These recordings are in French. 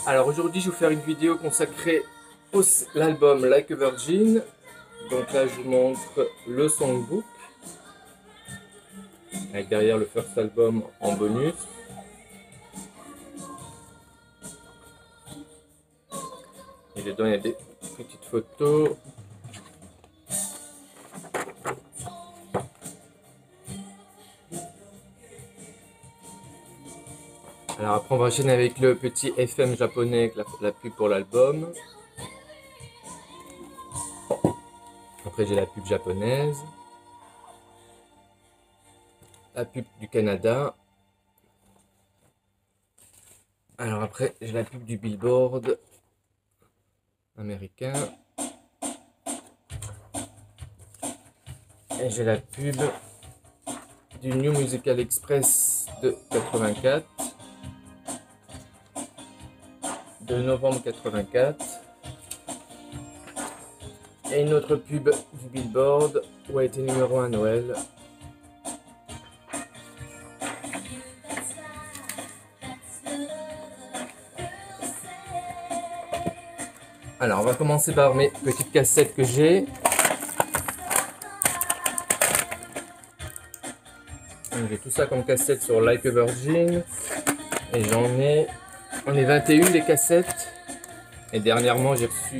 Alors aujourd'hui je vais vous faire une vidéo consacrée à l'album Like a Virgin. Donc là je vous montre le songbook avec derrière le first album en bonus. Et dedans il y a des petites photos. Alors après on va enchaîner avec le petit FM japonais, la pub pour l'album. Après j'ai la pub japonaise, la pub du Canada. Alors après j'ai la pub du Billboard américain. Et j'ai la pub du New Musical Express de 84. De novembre 84. Et une autre pub du Billboard où a été numéro 1 Noël. Alors on va commencer par mes petites cassettes que j'ai. J'ai tout ça comme cassette sur Like a Virgin. Et j'en ai 21 des cassettes. Et dernièrement j'ai reçu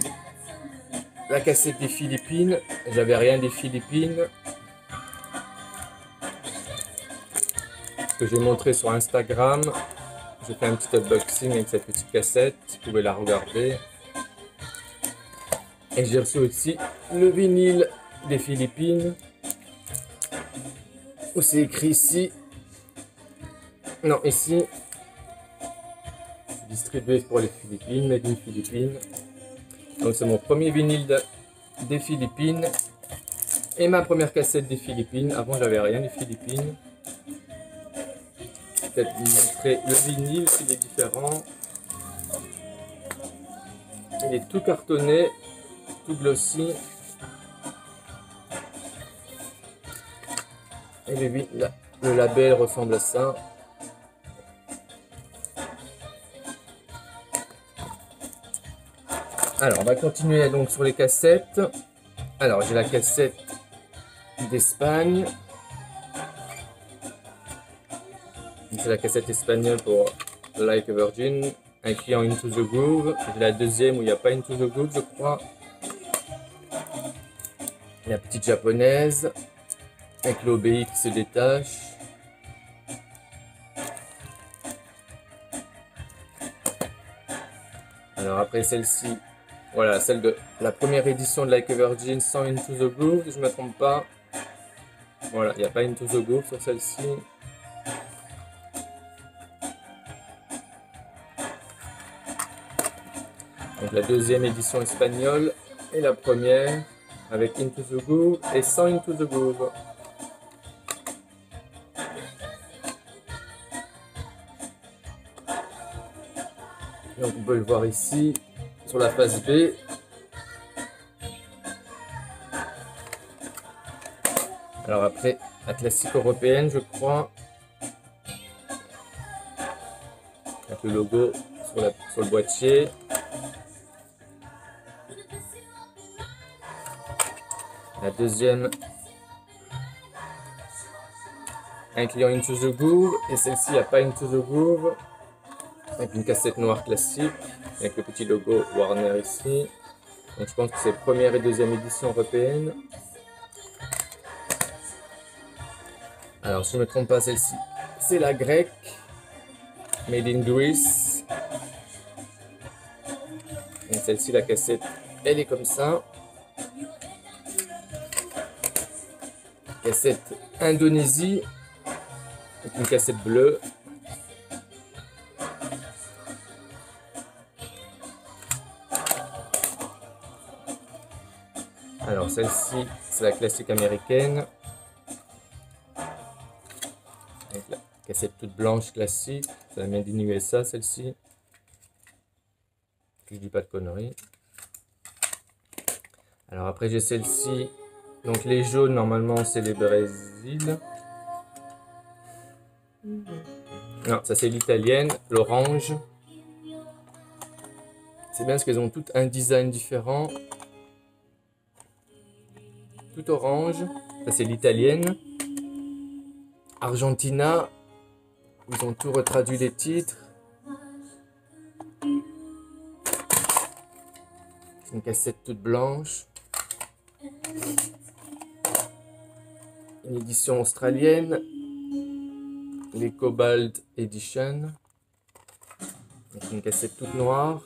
la cassette des Philippines. J'avais rien des Philippines. Que j'ai montré sur Instagram. J'ai fait un petit unboxing avec cette petite cassette. Vous pouvez la regarder. Et j'ai reçu aussi le vinyle des Philippines. Où c'est écrit ici. Non, ici. Distribué pour les Philippines, made in Philippines. Donc c'est mon premier vinyle des Philippines. Et ma première cassette des Philippines. Avant j'avais rien des Philippines. Peut-être vous montrer le vinyle s'il est différent. Il est tout cartonné, tout glossy. Et le label ressemble à ça. Alors on va continuer donc sur les cassettes. Alors j'ai la cassette d'Espagne. C'est la cassette espagnole pour Like a Virgin, incluant Into the Groove. J'ai la deuxième où il n'y a pas Into the Groove, je crois. La petite japonaise, avec l'obéi qui se détache. Alors après celle-ci, voilà, celle de la première édition de Like a Virgin sans Into the Groove, si je ne me trompe pas. Voilà, il n'y a pas Into the Groove sur celle-ci. Donc la deuxième édition espagnole et la première avec Into the Groove et sans Into the Groove. Donc on peut le voir ici sur la face B. Alors après la classique européenne je crois. Avec le logo sur le boîtier. La deuxième incluant Into the Groove et celle-ci il n'y a pas Into the Groove avec une cassette noire classique avec le petit logo Warner ici. Donc je pense que c'est première et deuxième édition européenne. Alors si je ne me trompe pas, celle-ci c'est la grecque Made in Greece. Et celle-ci la cassette elle est comme ça. Cassette Indonésie, avec une cassette bleue. Alors celle-ci, c'est la classique américaine. Avec la cassette toute blanche classique. C'est la Made in USA celle-ci. Que je dis pas de conneries. Alors après j'ai celle-ci. Donc les jaunes, normalement, c'est les Brésil. Non, ça c'est l'italienne, l'orange. C'est bien parce qu'elles ont toutes un design différent. Tout orange. Ça, c'est l'italienne. Argentina. Ils ont tout retraduit les titres. C'est une cassette toute blanche. Une édition australienne. Les Cobalt Edition. Donc une cassette toute noire.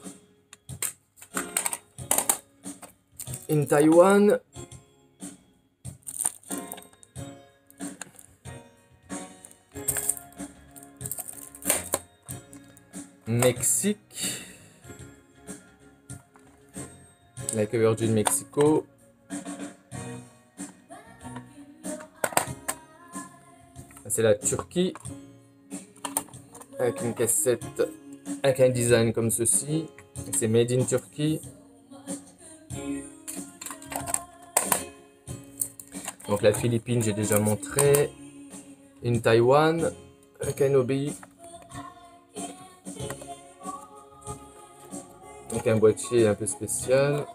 In Taïwan. Mexique. Like a Virgin Mexico. C'est la Turquie. Avec une cassette avec un design comme ceci. C'est Made in Turkey. Donc la Philippine, j'ai déjà montré. In Taïwan, avec un OBI. Donc un boîtier un peu spécial.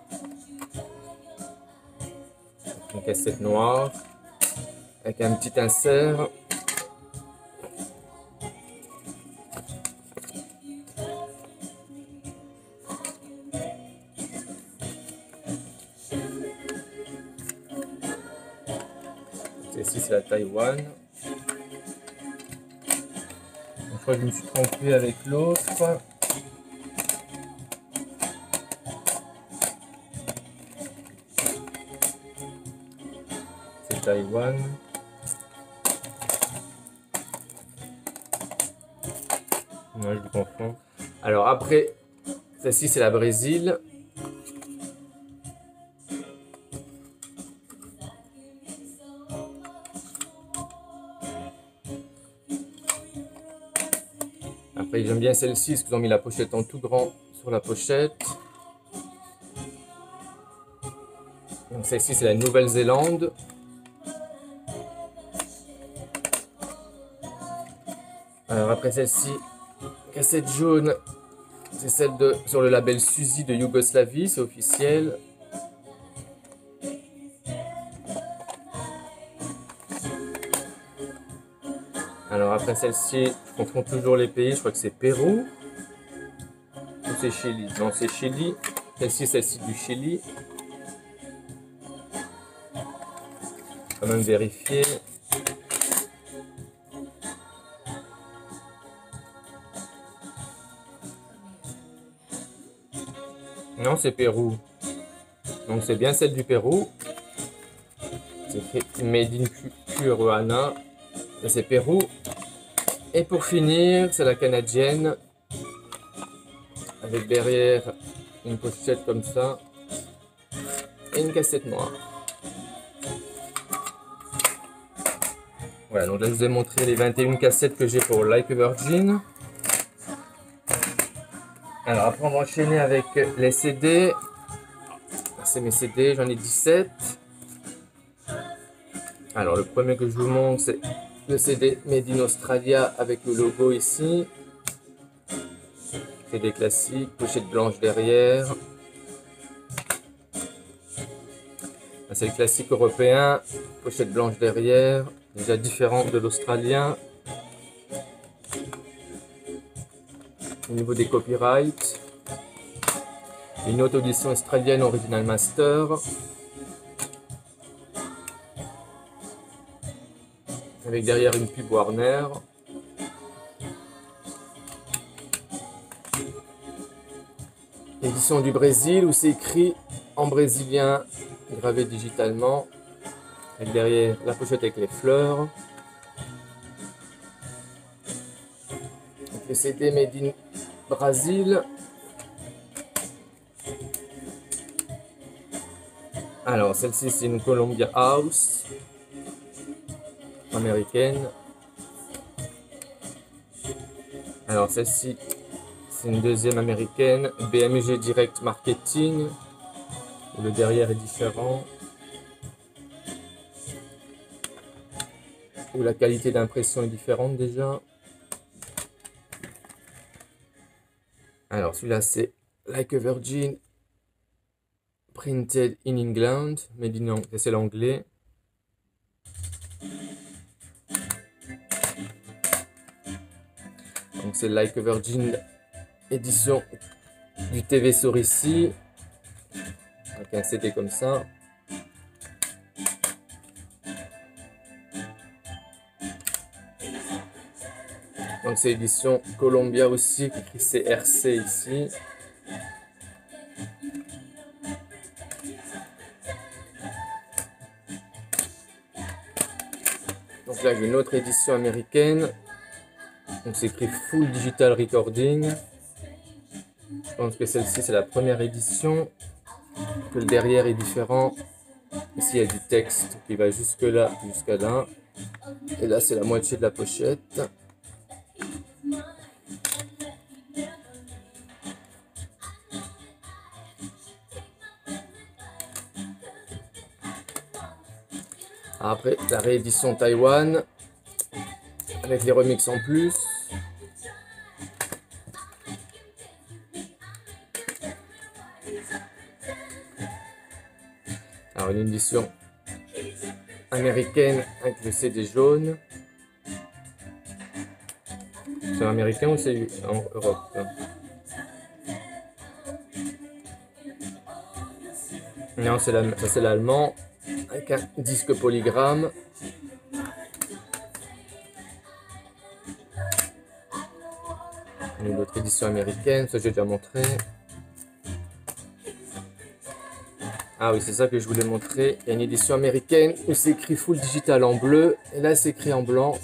Une cassette noire. Avec un petit insert. Ici c'est la Taïwan. Je crois que je me suis trompé avec l'autre. C'est Taïwan. Non, je me confonds. Alors après, celle-ci c'est la Brésil. Après, j'aime bien celle-ci parce qu'ils ont mis la pochette en tout grand sur la pochette. Donc celle-ci, c'est la Nouvelle-Zélande. Alors après celle-ci, cassette jaune, c'est celle sur le label Suzy de Yougoslavie, c'est officiel. Alors après celle-ci, je confonds toujours les pays, je crois que c'est Pérou. Ou c'est Chili? Non, c'est Chili. Celle-ci du Chili. Quand même vérifier. Non, c'est Pérou. Donc c'est bien celle du Pérou. C'est fait Made in Tijuana. C'est Pérou. Et pour finir, c'est la canadienne. Avec derrière une pochette comme ça. Et une cassette noire. Voilà, donc là je vous ai montré les 21 cassettes que j'ai pour Like a Virgin. Alors après on va enchaîner avec les CD. C'est mes CD, j'en ai 17. Alors le premier que je vous montre c'est le CD Made in Australia avec le logo ici. CD classique, pochette blanche derrière. C'est le classique européen, pochette blanche derrière, déjà différent de l'australien. Au niveau des copyrights, une autre audition australienne Original Master. Avec derrière une pub Warner. Édition du Brésil où c'est écrit en brésilien, gravé digitalement. Avec derrière la pochette avec les fleurs. Le CD Made in Brazil. Alors celle-ci c'est une Columbia House américaine. Alors celle-ci c'est une deuxième américaine, BMG Direct Marketing. Le derrière est différent. Où la qualité d'impression est différente déjà. Alors celui-là c'est Like a Virgin, printed in England, made in England, c'est l'anglais. Donc c'est Like a Virgin, édition du TV Sorici, avec un CD comme ça. Donc c'est édition Columbia aussi, écrit CRC ici. Donc là j'ai une autre édition américaine. Donc c'est écrit Full Digital Recording. Je pense que celle-ci c'est la première édition. Que le derrière est différent. Ici il y a du texte qui va jusque là, jusqu'à là. Et là c'est la moitié de la pochette. Après la réédition Taïwan avec les remixes en plus. Alors une édition américaine avec le CD jaune. C'est américain ou c'est en Europe? Non, ça c'est l'allemand avec un disque polygramme. Une autre édition américaine, ça j'ai déjà montré. Ah oui, c'est ça que je voulais montrer. Il y a une édition américaine où c'est écrit Full Digital en bleu. Et là, c'est écrit en blanc.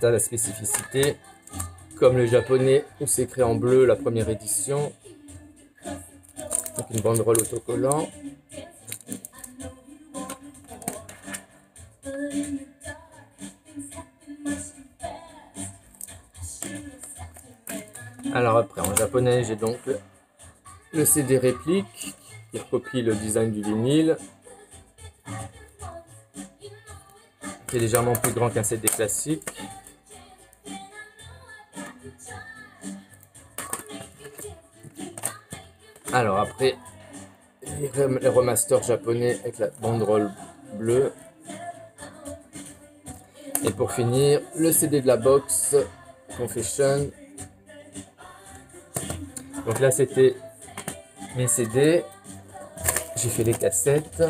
C'est la spécificité. Comme le japonais où c'est écrit en bleu, la première édition. Donc une banderole autocollant. Alors après, en japonais, j'ai donc le CD réplique qui recopie le design du vinyle. C'est légèrement plus grand qu'un CD classique. Alors après, les remasters japonais avec la banderole bleue. Et pour finir, le CD de la box Confession. Donc là, c'était mes CD. J'ai fait les cassettes.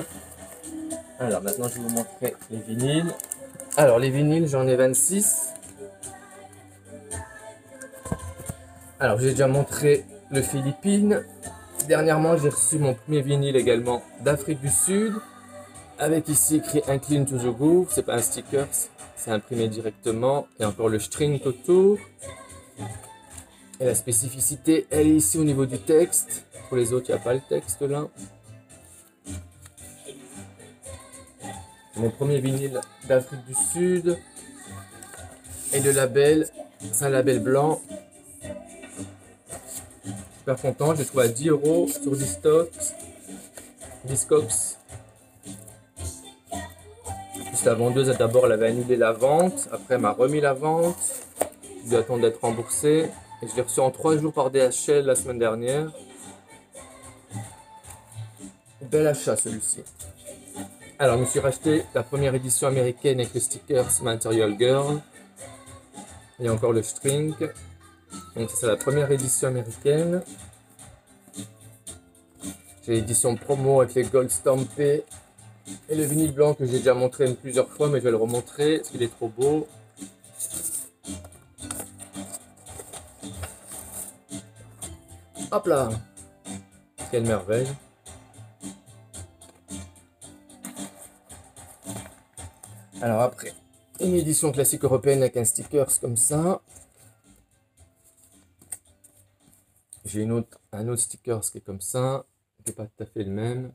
Alors maintenant, je vais vous montrer les vinyles. Alors les vinyles, j'en ai 26. Alors j'ai déjà montré le Philippines. Dernièrement, j'ai reçu mon premier vinyle également d'Afrique du Sud. Avec ici écrit Incline to the Groove. C'est pas un sticker, c'est imprimé directement. Et encore le string autour. Et la spécificité, elle est ici au niveau du texte. Pour les autres, il n'y a pas le texte là. Mon premier vinyle d'Afrique du Sud. Et le label, c'est un label blanc. Super content, je l'ai trouvé à 10 € sur Discogs. La vendeuse, d'abord, elle avait annulé la vente. Après, elle m'a remis la vente. Je lui attends d'être remboursé. Et je l'ai reçu en 3 jours par DHL la semaine dernière. Bel achat celui-ci. Alors, je me suis racheté la première édition américaine avec le sticker Material Girl. Et encore le string. Donc, c'est la première édition américaine. J'ai l'édition promo avec les gold stampés. Et le vinyle blanc que j'ai déjà montré plusieurs fois, mais je vais le remontrer parce qu'il est trop beau. Hop là! Quelle merveille! Alors après, une édition classique européenne avec un sticker comme ça. J'ai un autre sticker qui est comme ça, qui n'est pas tout à fait le même.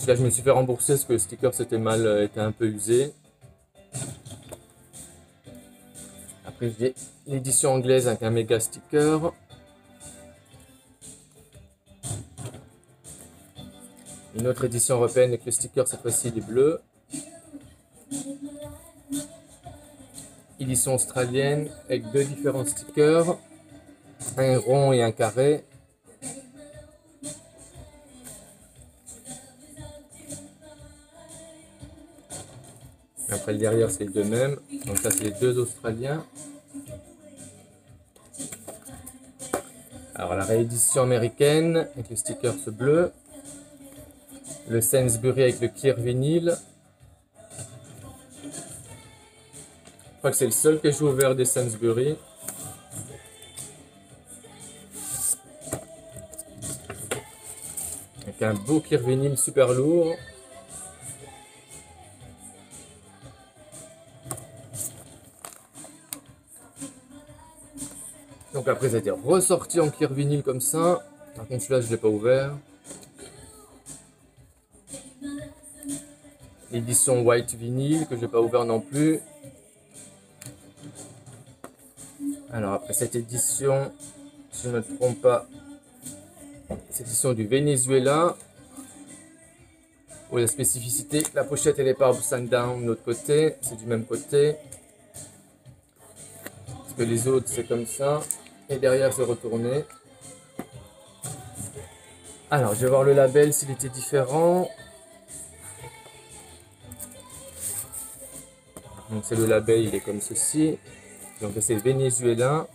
Là, je me suis fait rembourser parce que le sticker était un peu usé. Après, j'ai l'édition anglaise avec un méga sticker. Une autre édition européenne avec le sticker, cette fois-ci, il est bleu. édition australienne avec deux différents stickers, un rond et un carré. Après le derrière c'est les deux mêmes, donc ça c'est les deux australiens. Alors la réédition américaine avec le sticker bleu, le Sainsbury avec le clear vinyle. Je crois que c'est le seul que j'ai ouvert des Sainsbury. Avec un beau clear vinyle super lourd. Donc après ça a été ressorti en clear vinyle comme ça. Par contre celui-là je ne l'ai pas ouvert. L'édition white vinyle que je n'ai pas ouvert non plus. Alors après cette édition, si je ne me trompe pas, cette édition du Venezuela. Où la spécificité, la pochette elle n'est pas upside down de l'autre côté, c'est du même côté. Parce que les autres c'est comme ça. Et derrière c'est retourné. Alors je vais voir le label s'il était différent. Donc c'est le label, il est comme ceci. Donc c'est Venezuela.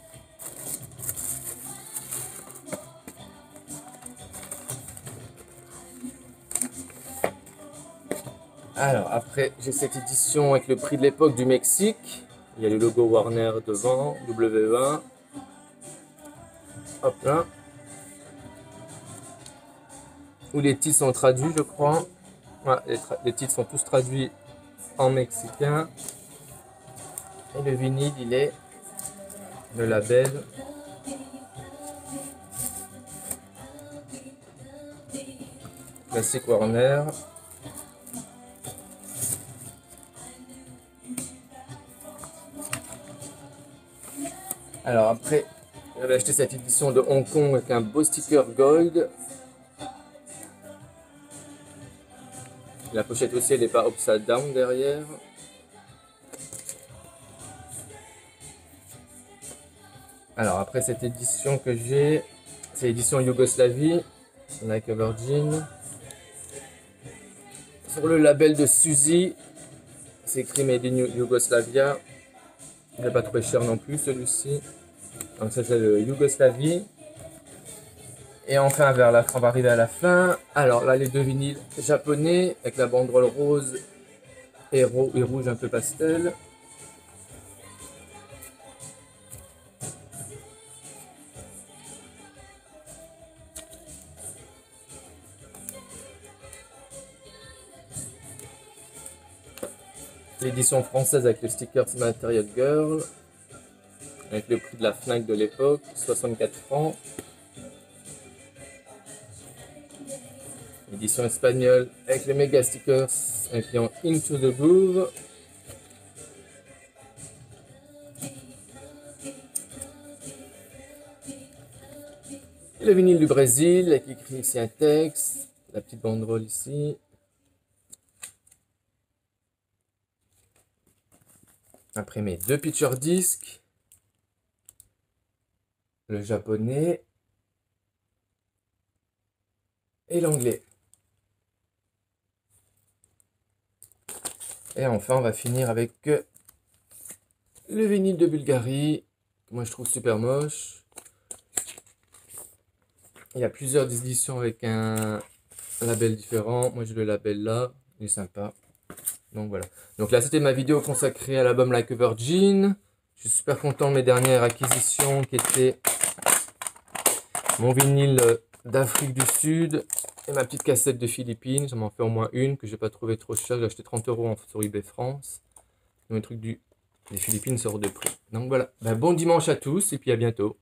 Alors après j'ai cette édition avec le prix de l'époque du Mexique. Il y a le logo Warner devant, WE1. Hop là. Où les titres sont traduits je crois. Ouais, les titres sont tous traduits en mexicain. Et le vinyle il est le label. Classique Warner. Alors après, j'avais acheté cette édition de Hong Kong avec un beau sticker gold. La pochette aussi, elle n'est pas upside down derrière. Alors après cette édition que j'ai, c'est l'édition Yougoslavie, Like a Virgin. Sur le label de Suzy, c'est écrit Made in Yugoslavia. Il n'est pas trop cher non plus celui-ci. Donc ça c'est le Yougoslavie. Et enfin on va arriver à la fin. Alors là les deux vinyles japonais avec la banderole rose et rouge un peu pastel. L'édition française avec le sticker Material Girl, avec le prix de la Fnac de l'époque, 64 francs. L'édition espagnole avec le méga stickers incluant Into the Groove. Et le vinyle du Brésil avec écrit ici un texte, la petite banderole ici. Après mes deux picture disques, le japonais et l'anglais. Et enfin on va finir avec le vinyle de Bulgarie, que moi je trouve super moche. Il y a plusieurs éditions avec un label différent, moi j'ai le label là, il est sympa. Donc voilà. Donc là c'était ma vidéo consacrée à l'album Like a Virgin. Je suis super content de mes dernières acquisitions qui étaient mon vinyle d'Afrique du Sud et ma petite cassette de Philippines. J'en ai fait au moins une que j'ai pas trouvé trop cher. J'ai acheté 30 € sur eBay France. Donc les trucs des Philippines sortent de prix. Donc voilà. Ben, bon dimanche à tous et puis à bientôt.